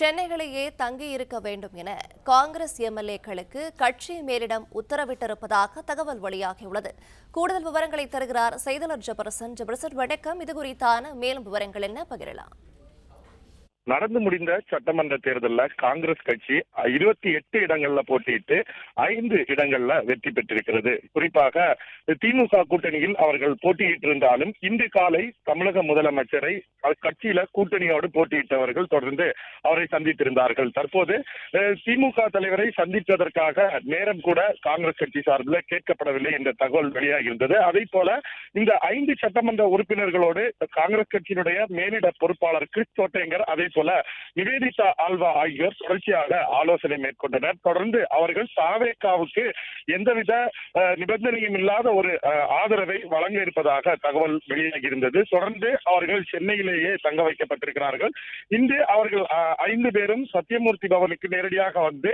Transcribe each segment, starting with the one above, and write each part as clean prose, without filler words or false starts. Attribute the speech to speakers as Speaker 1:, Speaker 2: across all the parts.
Speaker 1: சென்னையிலேயே தங்கியிருக்க வேண்டும் என காங்கிரஸ் எம்எல்ஏக்களுக்கு கட்சி மேலிடம் உத்தரவிட்டிருப்பதாக தகவல் வெளியாகியுள்ளது. கூடுதல் விவரங்களை தருகிறார் செய்தியாளர் ஜெபர்சன். வணக்கம். இது குறித்தான மேலும் விவரங்கள் என்ன பகிரலாம்?
Speaker 2: நடந்து முடிந்த சட்டமன்ற தேர்தலில் காங்கிரஸ் கட்சி 28 இடங்கள்ல போட்டியிட்டு 5 இடங்கள்ல வெற்றி பெற்றிருக்கிறது. குறிப்பாக திமுக கூட்டணியில் அவர்கள் போட்டியிட்டிருந்தாலும் இன்று காலை தமிழக முதலமைச்சரை கட்சியில கூட்டணியோடு போட்டியிட்டவர்கள் தொடர்ந்து அவரை சந்தித்திருந்தார்கள். தற்போது திமுக தலைவரை சந்திப்பதற்காக நேரம் கூட காங்கிரஸ் கட்சி சார்பில் கேட்கப்படவில்லை என்ற தகவல் வெளியாகியிருந்தது. அதே போல இந்த 5 சட்டமன்ற உறுப்பினர்களோடு காங்கிரஸ் கட்சியினுடைய மேலிட பொறுப்பாளர் கிறிஸ் சோட்டேங்கர் அதே போல நிவேதிதா ஆல்வா ஆகியோர் தொடர்ச்சியாக ஆலோசனை மேற்கொண்டனர். தொடர்ந்து அவர்கள் தாவேகாவுக்கு எந்தவித நிபந்தனையும் இல்லாத ஒரு ஆதரவை வழங்க இருப்பதாக தகவல் வெளியாகியிருந்தது. தொடர்ந்து அவர்கள் சென்னையிலேயே தங்க வைக்கப்பட்டிருக்கிறார்கள். இன்று அவர்கள் 5 பேரும் சத்தியமூர்த்தி பவனுக்கு நேரடியாக வந்து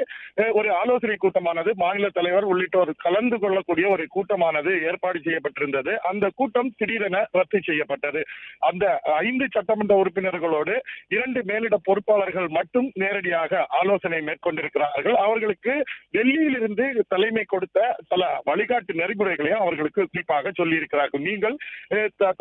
Speaker 2: ஒரு ஆலோசனை கூட்டமானது மாநில தலைவர் உள்ளிட்டோர் கலந்து கொள்ளக்கூடிய ஒரு கூட்டமானது ஏற்பாடு செய்யப்பட்டிருந்தது. அந்த கூட்டம் திடீரென ரத்து செய்யப்பட்டது. அந்த 5 சட்டமன்ற உறுப்பினர்களோடு 2 மேலிட பொறுப்பாளர்கள் மட்டும் நேரடியாக ஆலோசனை மேற்கொண்டிருக்கிறார்கள். அவர்களுக்கு டெல்லியிலிருந்து தலைமை கொடுத்த பல வழிகாட்டு நெறிமுறைகளையும் அவர்களுக்கு குறிப்பாக சொல்லியிருக்கிறார்கள். நீங்கள்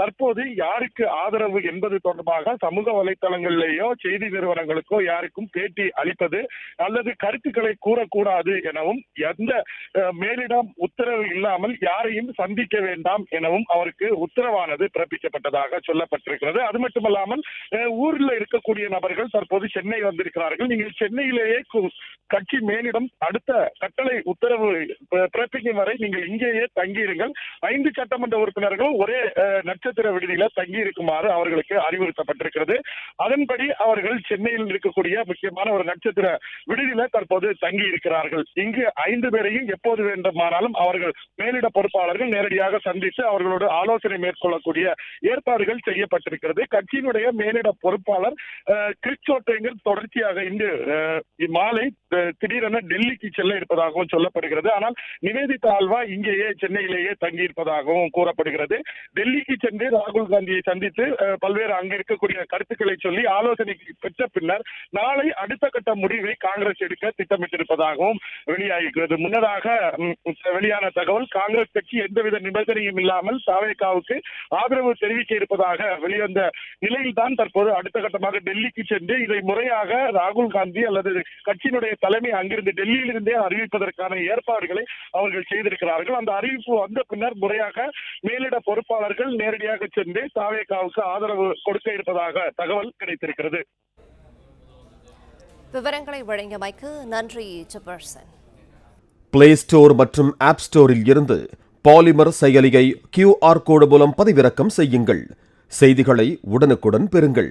Speaker 2: தற்போது யாருக்கு ஆதரவு என்பது தொடர்பாக சமூக வலைதளங்களிலேயோ செய்தி நிறுவனங்களுக்கோ யாருக்கும் பேட்டி அளிப்பது அல்லது கருத்துக்களை கூறக்கூடாது எனவும் எந்த மேலிடம் உத்தரவு இல்லாமல் யாரையும் சந்திக்க வேண்டாம் எனவும் அவருக்கு உத்தரவானது பிறப்பிக்கப்பட்டதாக சொல்லப்பட்டிருக்கிறது. அது மட்டுமல்லாமல் ஊரில் இருக்கக்கூடிய நபர்கள் தற்போது சென்னை வந்திருக்கிறார்கள். நீங்கள் சென்னையிலேயே கட்சி மேலிடம் அடுத்த கட்டளை உத்தரவு பிறப்பிக்கும் வரை நீங்கள் இங்கேயே தங்கியிருங்கள். 5 சட்டமன்ற உறுப்பினர்கள் ஒரே நட்சத்திர விடுதியில தங்கி இருக்குமாறு அவர்களுக்கு அறிவுறுத்தப்பட்டிருக்கிறது. அதன்படி அவர்கள் சென்னையில் இருக்கக்கூடிய முக்கியமான ஒரு நட்சத்திர விடுதியில தற்போது தங்கி இருக்கிறார்கள். இங்கு 5 பேரையும் எப்போது வேண்டுமானாலும் அவர்கள் மேலிட பொறுப்பாளர்கள் நேரடியாக சந்தித்து அவர்களோடு ஆலோசனை மேற்கொள்ளக்கூடிய ஏற்பாடுகள் செய்யப்பட்டிருக்கிறது. கட்சியினுடைய மேலிட பொறுப்பாளர் கிறிஸ் சோட்டேங்கர் தொடர்ச்சியாக இன்று மாலை திடீரென டெல்லிக்கு செல்ல இருப்பதாகவும் சொல்லப்படுகிறது. ஆனால் நிவேதிதா ஆல்வா இங்கேயே சென்னையிலேயே தங்கி இருப்பதாகவும் கூறப்படுகிறது. டெல்லிக்கு சென்று ராகுல் காந்தியை சந்தித்து பல்வேறு அங்க இருக்கக்கூடிய கருத்துக்களை சொல்லி ஆலோசனை பெற்ற பின்னர் நாளை அடுத்த கட்ட முடிவை காங்கிரஸ் எடுக்க திட்டமிட்டிருப்பதாகவும் வெளியாகிறது. முன்னதாக வெளியான தகவல் காங்கிரஸ் கட்சி எந்தவித நிபந்தனையும் இல்லாமல் தாவேகாவுக்கு ஆதரவு தெரிவிக்க இருப்பதாக வெளிவந்த நிலையில்தான் தற்போது அடுத்த கட்டமாக டெல்லிக்கு சென்று இதை முறையாக ராகுல் காந்தி அல்லது கட்சியினுடைய தலைமை அங்கிருந்து டெல்லியிலிருந்தே அறிவிப்பதற்கான ஏற்பாடுகளை அவர்கள் செய்திருக்கிறார்கள். அந்த அறிவிப்பு வந்த பின்னர் முறையாக மேலிட பொறுப்பாளர்கள் நேரடியாக சென்று தாவேகாவுக்கு ஆதரவு கொடுக்க இருப்பதாக தகவல் கிடைத்திருக்கிறது.
Speaker 1: விவரங்களை வழங்கியமைக்கு நன்றி ஜெபர்சன்.
Speaker 3: பிளே ஸ்டோர் மற்றும் ஆப் ஸ்டோரில் இருந்து பாலிமர் செயலியை QR கோடு மூலம் பதிவிறக்கம் செய்யுங்கள். செய்திகளை உடனுக்குடன் பெறுங்கள்.